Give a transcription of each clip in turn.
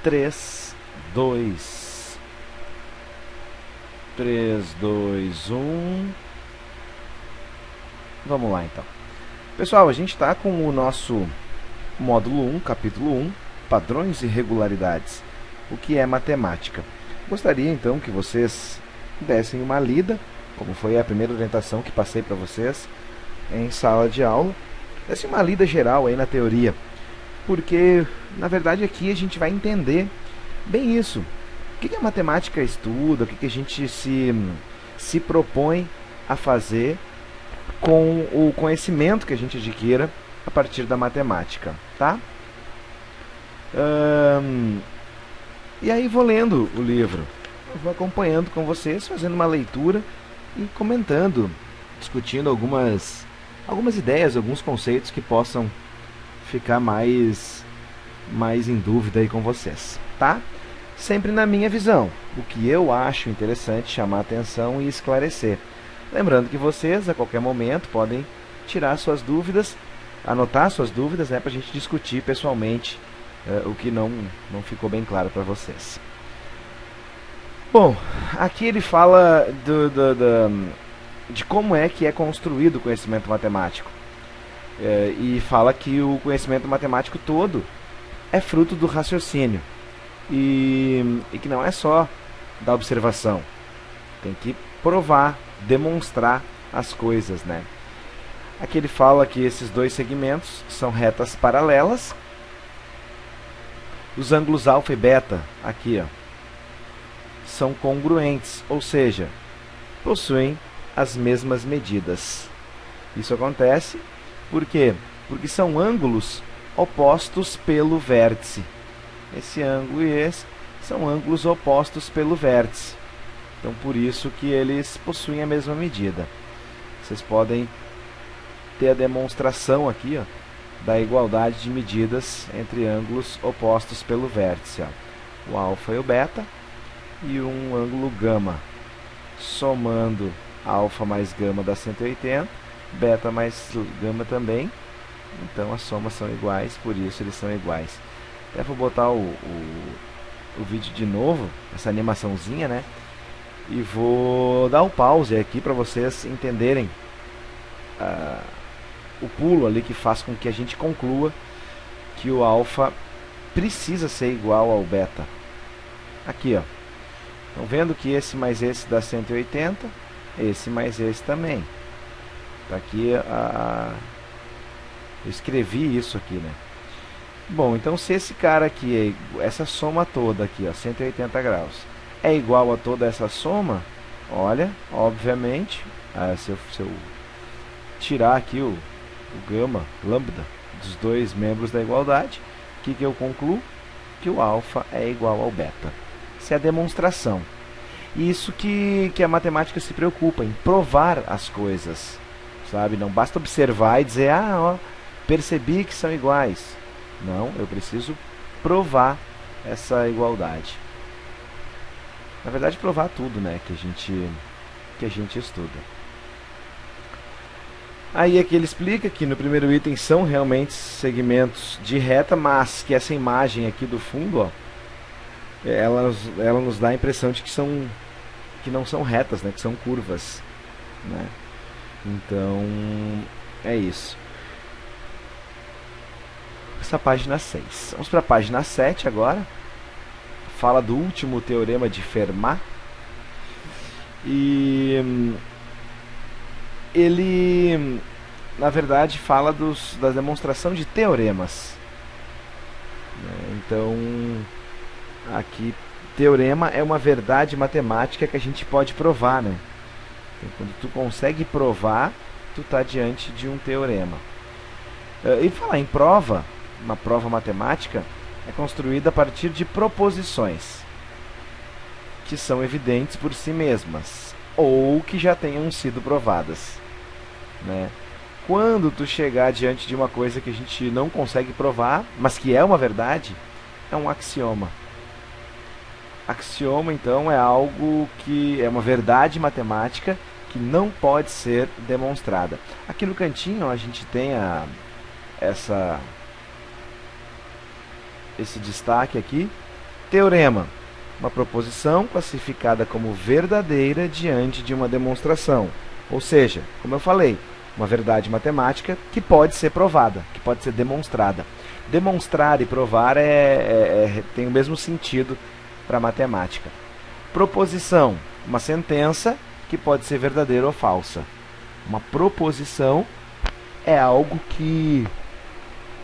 3, 2, 3, 2, 1. Vamos lá então. Pessoal, a gente está com o nosso módulo 1, capítulo 1, padrões e regularidades. O que é matemática? Gostaria então que vocês dessem uma lida, como foi a primeira orientação que passei para vocês em sala de aula. Dessem uma lida geral aí na teoria, porque na verdade aqui a gente vai entender bem isso. O que a matemática estuda, o que a gente se propõe a fazer com o conhecimento que a gente adquira a partir da matemática, tá? E aí vou lendo o livro, eu vou acompanhando com vocês, fazendo uma leitura e comentando, discutindo algumas ideias, alguns conceitos que possam ficar mais em dúvida aí com vocês, tá? Sempre na minha visão, o que eu acho interessante chamar atenção e esclarecer. Lembrando que vocês, a qualquer momento, podem tirar suas dúvidas, anotar suas dúvidas, né, para a gente discutir pessoalmente o que não ficou bem claro para vocês. Bom, aqui ele fala de como é que é construído o conhecimento matemático. E fala que o conhecimento matemático todo é fruto do raciocínio. E que não é só da observação. Tem que provar, demonstrar as coisas, né? Aqui ele fala que esses dois segmentos são retas paralelas. Os ângulos alfa e beta, aqui, ó, são congruentes, ou seja, possuem as mesmas medidas. Isso acontece por quê? Porque são ângulos opostos pelo vértice. Esse ângulo e esse são ângulos opostos pelo vértice. Então, por isso que eles possuem a mesma medida. Vocês podem ter a demonstração aqui, ó, da igualdade de medidas entre ângulos opostos pelo vértice. Ó. O alfa e o beta e um ângulo gama. Somando alfa mais gama dá 180, beta mais gama também. Então, as somas são iguais, por isso eles são iguais. Até vou botar o vídeo de novo, essa animaçãozinha, né? E vou dar o pause aqui para vocês entenderem o pulo ali que faz com que a gente conclua que o alfa precisa ser igual ao beta. Aqui, ó. Estão vendo que esse mais esse dá 180, esse mais esse também. Tá aqui eu escrevi isso aqui, né? Bom, então se esse cara aqui, essa soma toda aqui, ó, 180 graus, é igual a toda essa soma, olha, obviamente, se eu tirar aqui o gama, lambda, dos dois membros da igualdade, o que eu concluo? Que o alfa é igual ao beta. Isso é a demonstração. Isso que a matemática se preocupa, em provar as coisas, sabe? Não basta observar e dizer, ó, percebi que são iguais. Não, eu preciso provar essa igualdade. Na verdade, provar tudo, né, que a gente estuda. Aí aqui ele explica que no primeiro item são realmente segmentos de reta, mas que essa imagem aqui do fundo, ó, ela nos dá a impressão de que não são retas, né, que são curvas, né? Então, é isso. Essa página 6. Vamos para a página 7 agora. Fala do último teorema de Fermat. E ele, na verdade, fala da demonstração de teoremas. Então, aqui, teorema é uma verdade matemática que a gente pode provar, né? Então, quando tu consegue provar, tu está diante de um teorema. E falar em prova, uma prova matemática é construída a partir de proposições que são evidentes por si mesmas ou que já tenham sido provadas, né? Quando tu chegar diante de uma coisa que a gente não consegue provar, mas que é uma verdade, é um axioma. Axioma, então, é algo que é uma verdade matemática que não pode ser demonstrada. Aqui no cantinho, ó, a gente tem esse destaque aqui, Teorema: uma proposição classificada como verdadeira diante de uma demonstração. Ou seja, como eu falei, uma verdade matemática que pode ser provada, que pode ser demonstrada. Demonstrar e provar tem o mesmo sentido para a matemática. Proposição: uma sentença que pode ser verdadeira ou falsa. Uma proposição é algo que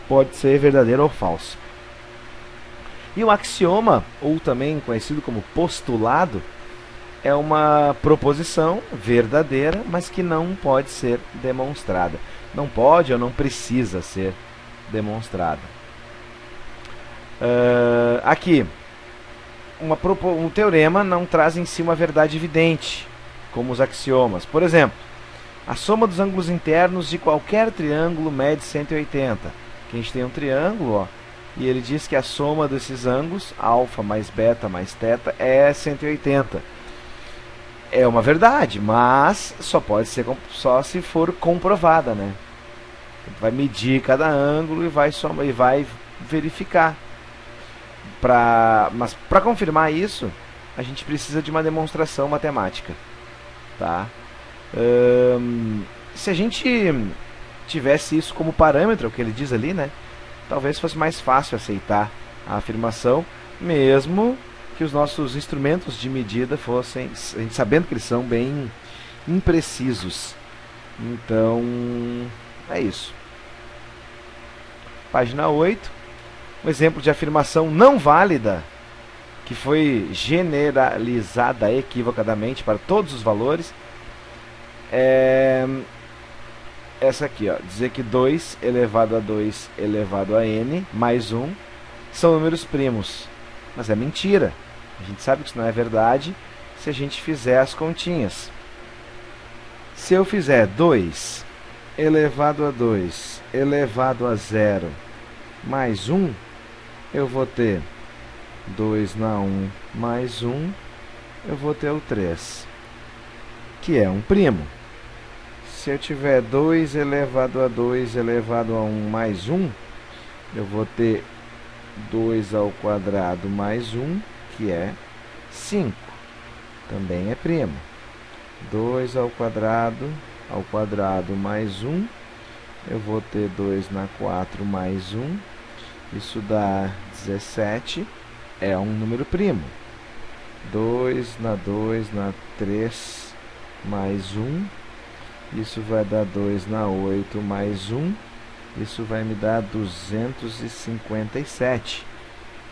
pode ser verdadeiro ou falso. E o axioma, ou também conhecido como postulado, é uma proposição verdadeira, mas que não pode ser demonstrada. Não pode ou não precisa ser demonstrada. Aqui, um teorema não traz em si uma verdade evidente, como os axiomas. Por exemplo, a soma dos ângulos internos de qualquer triângulo mede 180. Aqui a gente tem um triângulo, ó, e ele diz que a soma desses ângulos, alfa mais beta mais teta, é 180. É uma verdade, mas só pode ser só se for comprovada, né? Vai medir cada ângulo e vai verificar. Mas para confirmar isso, a gente precisa de uma demonstração matemática, tá? Se a gente tivesse isso como parâmetro, o que ele diz ali, né? Talvez fosse mais fácil aceitar a afirmação, mesmo que os nossos instrumentos de medida fossem, a gente sabendo que eles são bem imprecisos. Então, é isso. Página 8. Um exemplo de afirmação não válida, que foi generalizada equivocadamente para todos os valores, é essa aqui, ó, dizer que 2 elevado a 2 elevado a n mais 1 são números primos. Mas é mentira. A gente sabe que isso não é verdade se a gente fizer as continhas. Se eu fizer 2 elevado a 2 elevado a 0 mais 1, eu vou ter 2 na 1 mais 1, eu vou ter o 3, que é um primo. Se eu tiver 2 elevado a 2 elevado a 1 mais 1, eu vou ter 2 ao quadrado mais 1, que é 5. Também é primo. 2 ao quadrado mais 1, eu vou ter 2 na 4 mais 1, isso dá 17, é um número primo. 2 na 3 mais 1, isso vai dar 2 na 8 mais 1, isso vai me dar 257,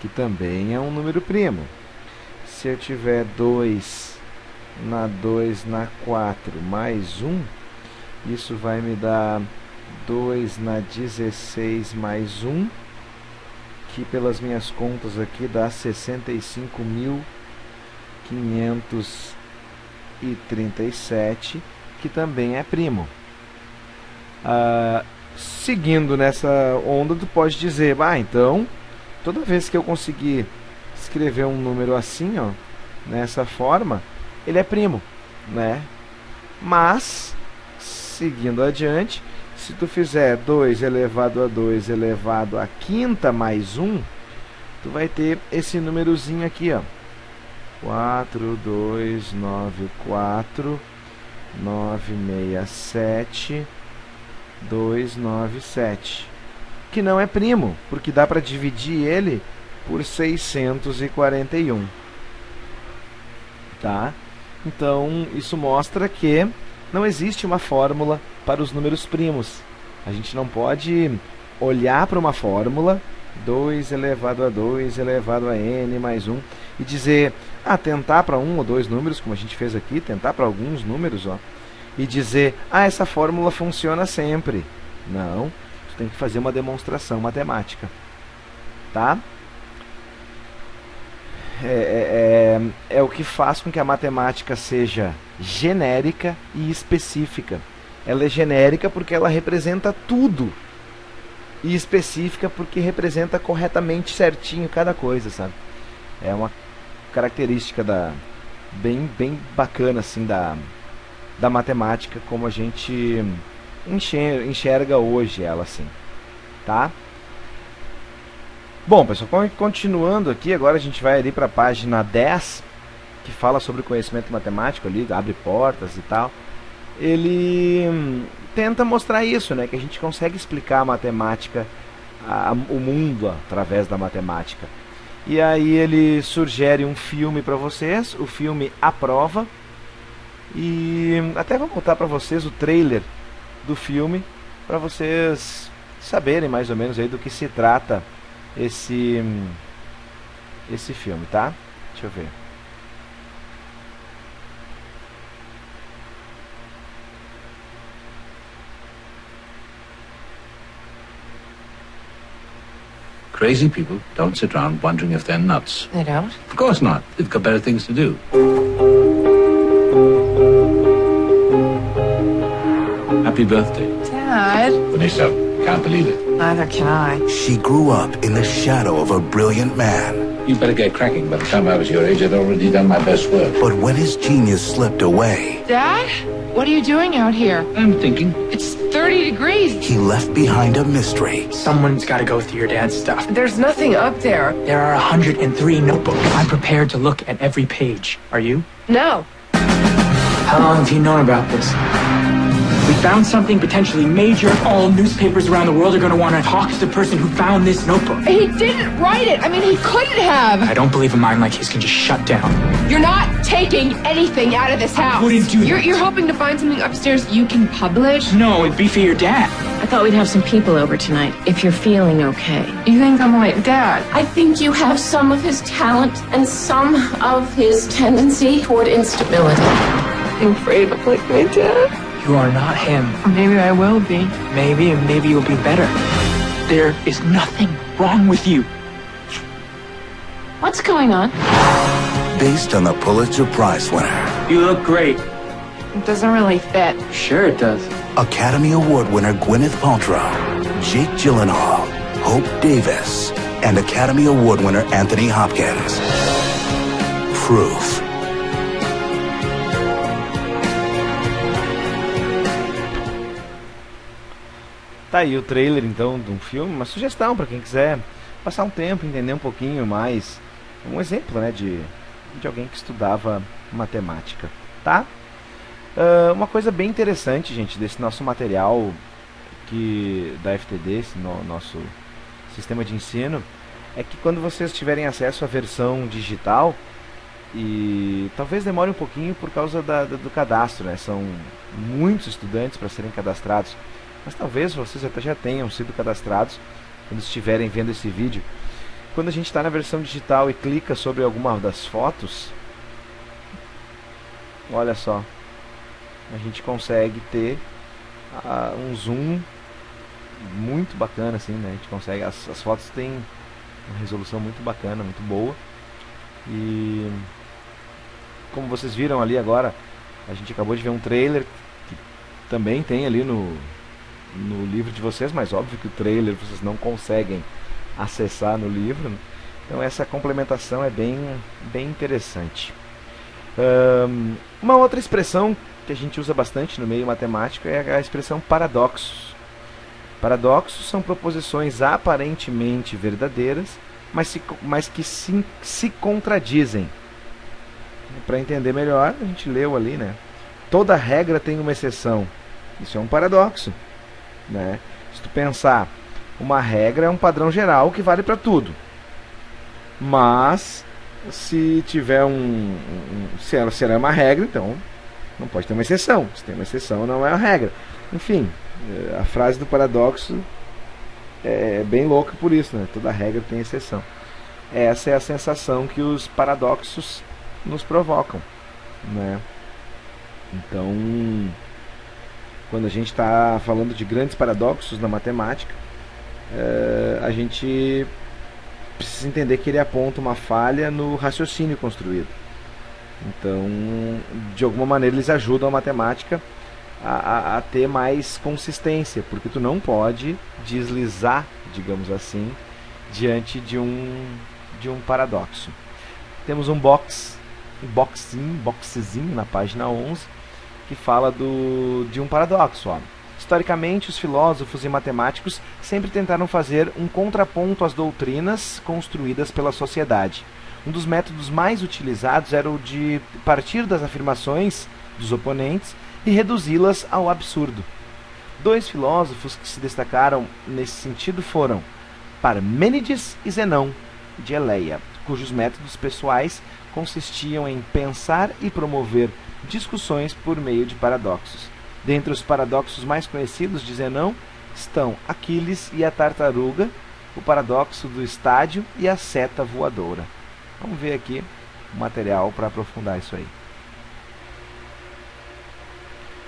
que também é um número primo. Se eu tiver 2 na 4 mais 1, isso vai me dar 2 na 16 mais 1, que pelas minhas contas aqui dá 65.537, que também é primo. Seguindo nessa onda, tu pode dizer, então, toda vez que eu conseguir escrever um número assim, ó, nessa forma, ele é primo, né? Mas, seguindo adiante, se tu fizer 2 elevado a 2 elevado a quinta mais 1, tu vai ter esse númerozinho aqui, ó, 4294 967 297, que não é primo, porque dá para dividir ele por 641, tá? Então, isso mostra que não existe uma fórmula para os números primos. A gente não pode olhar para uma fórmula, 2 elevado a 2 elevado a n mais 1, e dizer, tentar para um ou dois números, como a gente fez aqui, tentar para alguns números, ó, e dizer, essa fórmula funciona sempre. Não, tu tem que fazer uma demonstração matemática, tá? É o que faz com que a matemática seja genérica e específica. Ela é genérica porque ela representa tudo, e específica porque representa corretamente, certinho, cada coisa, sabe? É uma característica bem bacana, assim, da matemática, como a gente enxerga hoje ela, assim, tá? Bom, pessoal, continuando aqui, agora a gente vai ali para a página 10, que fala sobre o conhecimento matemático ali, abre portas e tal. Ele tenta mostrar isso, né, que a gente consegue explicar a matemática, o mundo através da matemática. E aí ele sugere um filme para vocês, o filme A Prova. E até vou botar para vocês o trailer do filme, para vocês saberem mais ou menos aí do que se trata esse filme, tá? Deixa eu ver. Crazy people don't sit around wondering if they're nuts. They don't? Of course not. They've got better things to do. Happy birthday. Dad. Vanessa, can't believe it. Neither can I. She grew up in the shadow of a brilliant man. You better get cracking. By the time I was your age, I'd already done my best work. But when his genius slipped away, Dad? What are you doing out here? I'm thinking. It's 30 degrees. he left behind a mystery. Someone's got to go through your dad's stuff. There's nothing up there. There are 103 notebooks. I'm prepared to look at every page. Are you? No. How long have you known about this? We found something potentially major. All newspapers around the world are going to want to talk to the person who found this notebook. He didn't write it. I mean, he couldn't have. I don't believe a mind like his can just shut down. You're not taking anything out of this house. wouldn't do that. You're hoping to find something upstairs you can publish? No, it'd be for your dad. I thought we'd have some people over tonight, if you're feeling okay. You think I'm like Dad? I think you have some of his talent and some of his tendency toward instability. I'm afraid I'm like my dad. You are not him. Maybe I will be. Maybe, and maybe you'll be better. There is nothing wrong with you. What's going on? Based on the Pulitzer Prize winner, You look great. It doesn't really fit. Sure it does. Academy Award winner Gwyneth Paltrow, Jake Gyllenhaal, Hope Davis, and Academy Award winner Anthony Hopkins. Proof. Tá aí o trailer então de um filme, uma sugestão para quem quiser passar um tempo, entender um pouquinho mais, um exemplo, né, de alguém que estudava matemática, tá? Uma coisa bem interessante, gente, desse nosso material da FTD, esse nosso sistema de ensino, é que quando vocês tiverem acesso à versão digital, e talvez demore um pouquinho por causa do cadastro, né? São muitos estudantes para serem cadastrados, mas talvez vocês até já tenham sido cadastrados quando estiverem vendo esse vídeo. Quando a gente está na versão digital e clica sobre alguma das fotos, olha só, a gente consegue ter um zoom muito bacana, assim, né? A gente consegue, as fotos têm uma resolução muito bacana, muito boa. E como vocês viram ali agora, a gente acabou de ver um trailer que também tem ali no livro de vocês, mas óbvio que o trailer vocês não conseguem acessar no livro, né? Então essa complementação é bem interessante. Uma outra expressão que a gente usa bastante no meio matemático é a expressão paradoxos. Paradoxos são proposições aparentemente verdadeiras, mas que se contradizem. Para entender melhor, a gente leu ali, né? Toda regra tem uma exceção. Isso é um paradoxo, né? Se tu pensar, uma regra é um padrão geral que vale para tudo. Mas se tiver se ela é uma regra, então não pode ter uma exceção. Se tem uma exceção, não é a regra. Enfim, a frase do paradoxo é bem louca por isso, né? Toda regra tem exceção. Essa é a sensação que os paradoxos nos provocam, né? Então, quando a gente está falando de grandes paradoxos na matemática, a gente precisa entender que ele aponta uma falha no raciocínio construído. Então, de alguma maneira, eles ajudam a matemática a ter mais consistência, porque tu não pode deslizar, digamos assim, diante de um paradoxo. Temos um boxezinho na página 11 que fala de um paradoxo. Ó. Historicamente, os filósofos e matemáticos sempre tentaram fazer um contraponto às doutrinas construídas pela sociedade. Um dos métodos mais utilizados era o de partir das afirmações dos oponentes e reduzi-las ao absurdo. 2 filósofos que se destacaram nesse sentido foram Parmênides e Zenão, de Eleia, cujos métodos pessoais consistiam em pensar e promover discussões por meio de paradoxos. Dentre os paradoxos mais conhecidos de Zenão estão Aquiles e a tartaruga, o paradoxo do estádio e a seta voadora. Vamos ver aqui o material para aprofundar isso aí.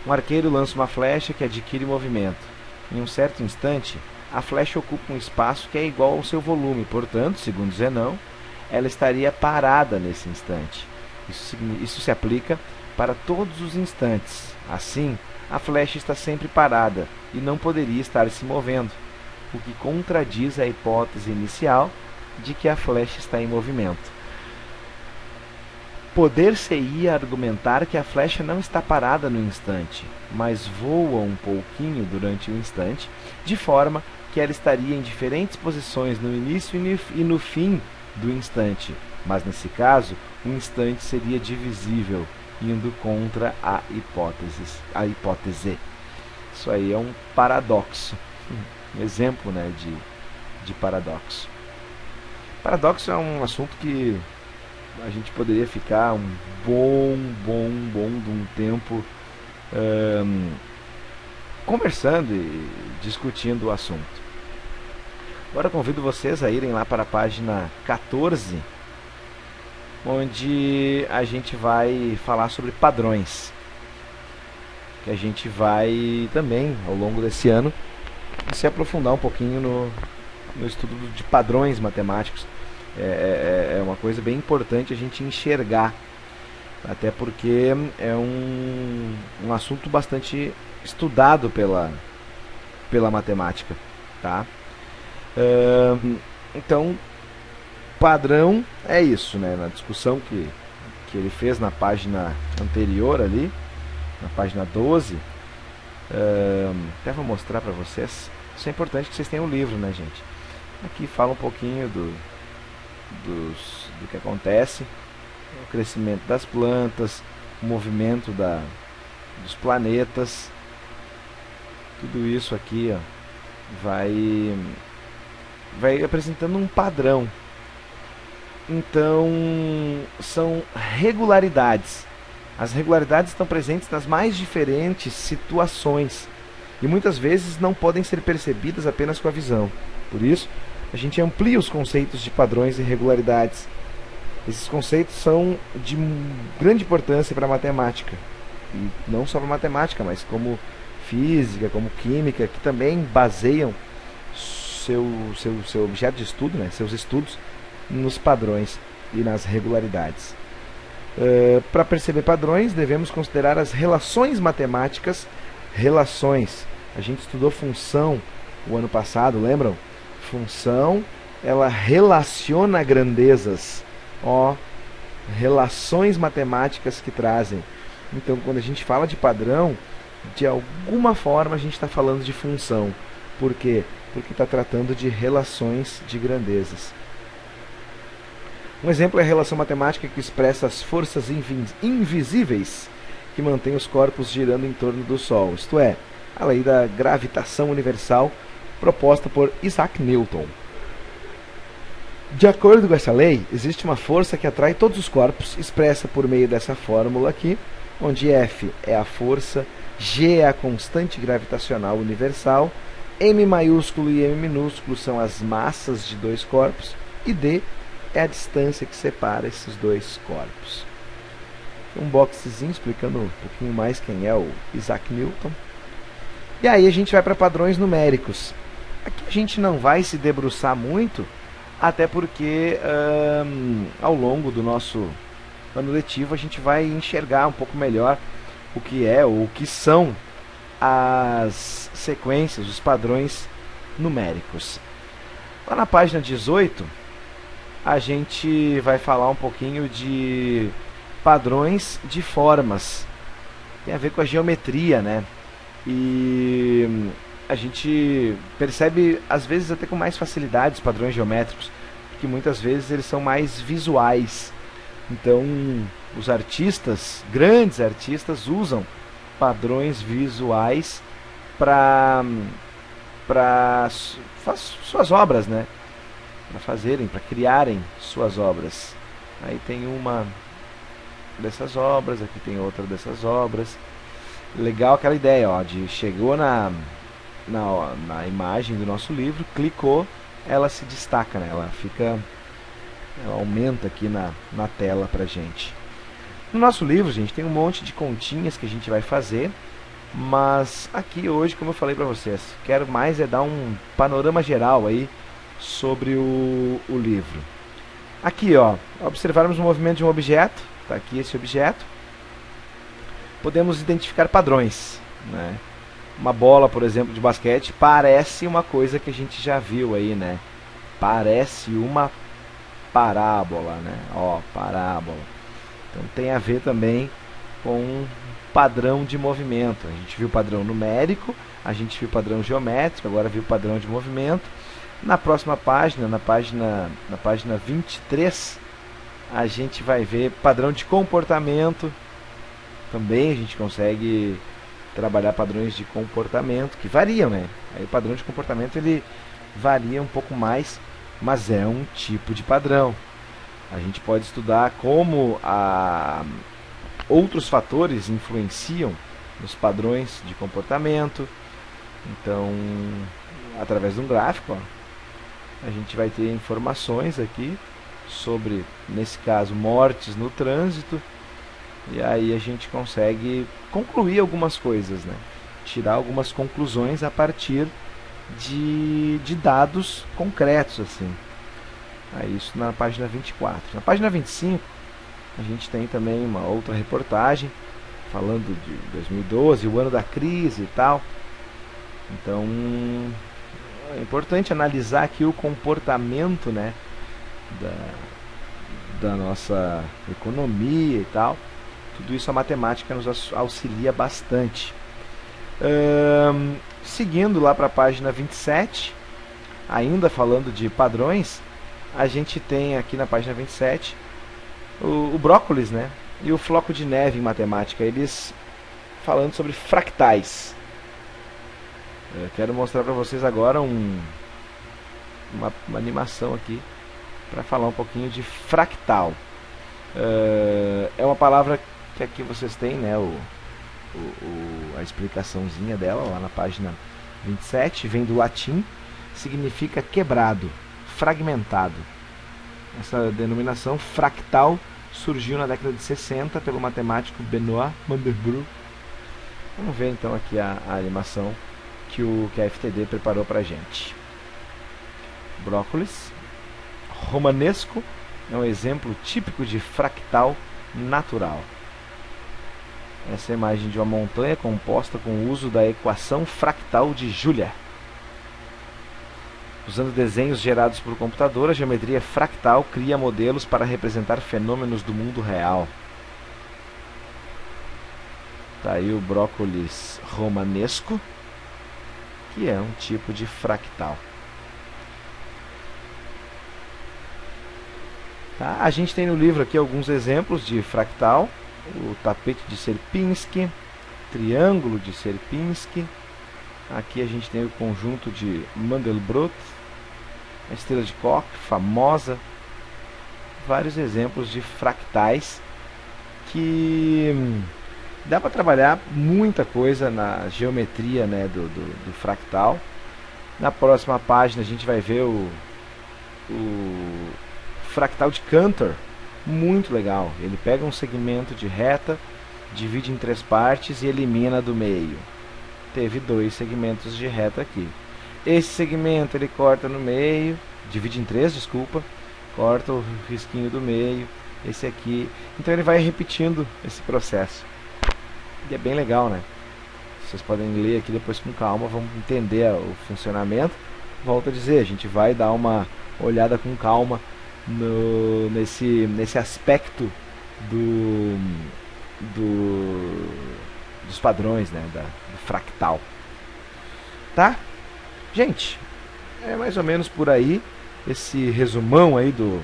Um arqueiro lança uma flecha que adquire movimento. Em um certo instante, a flecha ocupa um espaço que é igual ao seu volume, portanto, segundo Zenão, ela estaria parada nesse instante. Isso se aplica para todos os instantes. Assim, a flecha está sempre parada e não poderia estar se movendo, o que contradiz a hipótese inicial de que a flecha está em movimento. Poder-se-ia argumentar que a flecha não está parada no instante, mas voa um pouquinho durante o instante, de forma que ela estaria em diferentes posições no início e no fim do instante. Mas nesse caso, o instante seria divisível, indo contra a hipótese. Isso aí é um paradoxo, um exemplo, né, de paradoxo. Paradoxo é um assunto que a gente poderia ficar um bom de um tempo conversando e discutindo o assunto. Agora convido vocês a irem lá para a página 14, onde a gente vai falar sobre padrões, que a gente vai também, ao longo desse ano, se aprofundar um pouquinho no estudo de padrões matemáticos. É uma coisa bem importante a gente enxergar, até porque é um assunto bastante estudado pela matemática, tá? Então, padrão é isso, né? Na discussão que ele fez na página anterior ali, na página 12, até vou mostrar para vocês. Isso é importante que vocês tenham o livro, né, gente? Aqui fala um pouquinho do que acontece, o crescimento das plantas, o movimento dos planetas, tudo isso aqui, ó, vai apresentando um padrão. Então, são regularidades. As regularidades estão presentes nas mais diferentes situações e muitas vezes não podem ser percebidas apenas com a visão. Por isso, a gente amplia os conceitos de padrões e regularidades. Esses conceitos são de grande importância para a matemática. E não só para a matemática, mas como física, como química, que também baseiam seu objeto de estudo, né, seus estudos, nos padrões e nas regularidades. Para perceber padrões, devemos considerar as relações matemáticas. Relações. A gente estudou função o ano passado, lembram? Função, ela relaciona grandezas. Relações matemáticas que trazem. Então, quando a gente fala de padrão, de alguma forma a gente está falando de função. Por quê? Porque está tratando de relações de grandezas. Um exemplo é a relação matemática que expressa as forças invisíveis que mantêm os corpos girando em torno do Sol, isto é, a lei da gravitação universal proposta por Isaac Newton. De acordo com essa lei, existe uma força que atrai todos os corpos, expressa por meio dessa fórmula aqui, onde F é a força, G é a constante gravitacional universal, M maiúsculo e M minúsculo são as massas de dois corpos, e D é a distância que separa esses dois corpos. Um boxezinho explicando um pouquinho mais quem é o Isaac Newton. E aí a gente vai para padrões numéricos. Aqui a gente não vai se debruçar muito, até porque ao longo do nosso ano letivo a gente vai enxergar um pouco melhor o que é ou o que são as sequências, os padrões numéricos. Lá na página 18, a gente vai falar um pouquinho de padrões de formas. Tem a ver com a geometria, né? E a gente percebe, às vezes até com mais facilidade, os padrões geométricos, porque muitas vezes eles são mais visuais. Então, os artistas, grandes artistas, usam padrões visuais para suas obras, né? Para criarem suas obras. Aí tem uma dessas obras, aqui tem outra dessas obras. Legal aquela ideia, ó, de chegou na imagem do nosso livro, clicou, ela se destaca, né? Ela aumenta aqui na tela pra gente. No nosso livro, gente, tem um monte de continhas que a gente vai fazer, mas aqui hoje, como eu falei pra vocês, quero mais dar um panorama geral aí sobre o livro. Aqui, ó, observarmos o movimento de um objeto, tá aqui esse objeto. Podemos identificar padrões, né? Uma bola, por exemplo, de basquete parece uma coisa que a gente já viu aí, né? Parece uma parábola, né? Ó, parábola. Então tem a ver também com um padrão de movimento. A gente viu o padrão numérico, a gente viu o padrão geométrico, agora viu o padrão de movimento. Na próxima página, na página 23, a gente vai ver padrão de comportamento. Também a gente consegue trabalhar padrões de comportamento que variam, né? Aí o padrão de comportamento ele varia um pouco mais, mas é um tipo de padrão. A gente pode estudar como outros fatores influenciam nos padrões de comportamento. Então, através de um gráfico, ó, a gente vai ter informações aqui sobre, nesse caso, mortes no trânsito. E aí a gente consegue concluir algumas coisas, né? Tirar algumas conclusões a partir de dados concretos, assim. Aí isso na página 24. Na página 25, a gente tem também uma outra reportagem falando de 2012, o ano da crise e tal. Então, é importante analisar aqui o comportamento, né, da nossa economia e tal. Tudo isso a matemática nos auxilia bastante. Seguindo lá para a página 27, ainda falando de padrões, a gente tem aqui na página 27 o brócolis, né? E o floco de neve em matemática, eles falando sobre fractais. Eu quero mostrar para vocês agora uma animação aqui para falar um pouquinho de fractal. É uma palavra que aqui vocês têm, né, a explicaçãozinha dela lá na página 27, vem do latim, significa quebrado, fragmentado. Essa denominação fractal surgiu na década de 60 pelo matemático Benoit Mandelbrot. Vamos ver então aqui a animação que a FTD preparou pra gente. Brócolis romanesco é um exemplo típico de fractal natural. Essa é a imagem de uma montanha composta com o uso da equação fractal de Julia. Usando desenhos gerados por computador, a geometria fractal cria modelos para representar fenômenos do mundo real. Tá aí o brócolis romanesco, que é um tipo de fractal. Tá? A gente tem no livro aqui alguns exemplos de fractal. O tapete de Sierpinski, triângulo de Sierpinski. Aqui a gente tem o conjunto de Mandelbrot, a estrela de Koch, famosa. Vários exemplos de fractais que dá para trabalhar muita coisa na geometria, né, do fractal. Na próxima página a gente vai ver o fractal de Cantor. Muito legal. Ele pega um segmento de reta, divide em 3 partes e elimina do meio. Teve 2 segmentos de reta aqui. Esse segmento ele corta no meio, divide em 3, desculpa, corta o risquinho do meio, esse aqui. Então ele vai repetindo esse processo. E é bem legal, né? Vocês podem ler aqui depois com calma, vão entender o funcionamento. Volto a dizer, a gente vai dar uma olhada com calma nesse aspecto dos padrões, né, do fractal. Tá? Gente, é mais ou menos por aí esse resumão aí do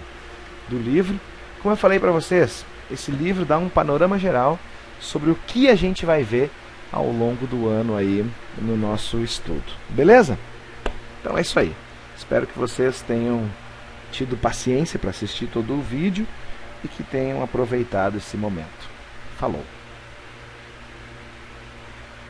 livro. Como eu falei para vocês, esse livro dá um panorama geral sobre o que a gente vai ver ao longo do ano aí no nosso estudo. Beleza? Então é isso aí. Espero que vocês tenham tido paciência para assistir todo o vídeo e que tenham aproveitado esse momento. Falou!